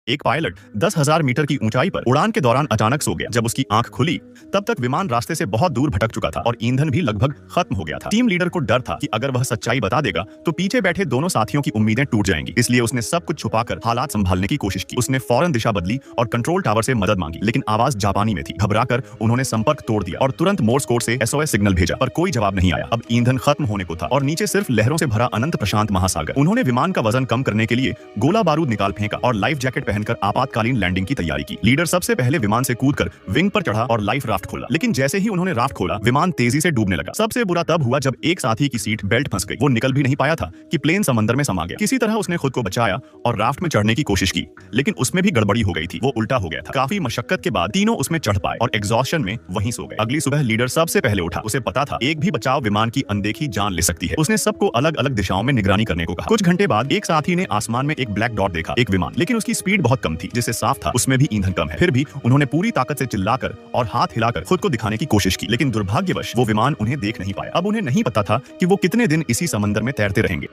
एक pilot 10,000 metre की ऊंचाई पर उड़ान के दौरान अचानक सो गया। जब उसकी आंख खुली तब तक विमान रास्ते से बहुत दूर भटक चुका था और ईंधन भी लगभग खत्म हो गया था। टीम लीडर को डर था कि अगर वह सच्चाई बता देगा तो पीछे बैठे दोनों साथियों की उम्मीदें टूट जाएंगी। इसलिए उसने सब कुछ छुपाकर हालात संभालने की कोशिश की। उसने फौरन दिशा बदली और कंट्रोल टावर से मदद मांगी, लेकिन आवाज जापानी में थी। घबराकर उन्होंने संपर्क तोड़ दिया और तुरंत मोर्स कोड से SOS सिग्नल भेजा, पर कोई जवाब नहीं आया। अब ईंधन खत्म होने को था और नीचे सिर्फ लहरों से भरा अनंत प्रशांत महासागर। उन्होंने विमान का वजन कम करने के लिए गोला बारूद निकाल फेंका और लाइफ जैकेट पहनकर आपातकालीन लैंडिंग की तैयारी की। लीडर सबसे पहले विमान से कूदकर विंग पर चढ़ा और लाइफ राफ्ट खोला, लेकिन जैसे ही उन्होंने राफ्ट खोला विमान तेजी से डूबने लगा। सबसे बुरा तब हुआ जब एक साथी की सीट बेल्ट फंस गई। वो निकल भी नहीं पाया था कि प्लेन समंदर में समा गया। किसी तरह उसने खुद को बचाया और राफ्ट में चढ़ने की कोशिश की, लेकिन उसमें भी गड़बड़ी हो गई थी। वो उल्टा हो गया था। काफी मशक्कत के बाद तीनों उसमें चढ़ पाए और एग्जॉस्शन में वहीं सो गए। अगली सुबह लीडर सबसे पहले उठा। उसे पता था एक भी बचाव विमान की अनदेखी जान ले सकती है। उसने सबको अलग अलग दिशाओं में निगरानी करने को कहा। कुछ घंटे बाद एक साथी ने आसमान में एक ब्लैक डॉट देखा, एक विमान, लेकिन उसकी स्पीड बहुत कम थी, जिससे साफ था उसमें भी ईंधन कम है। फिर भी उन्होंने पूरी ताकत से चिल्लाकर और हाथ हिलाकर खुद को दिखाने की कोशिश की, लेकिन दुर्भाग्यवश वो विमान उन्हें देख नहीं पाया। अब उन्हें नहीं पता था कि वो कितने दिन इसी समंदर में तैरते रहेंगे।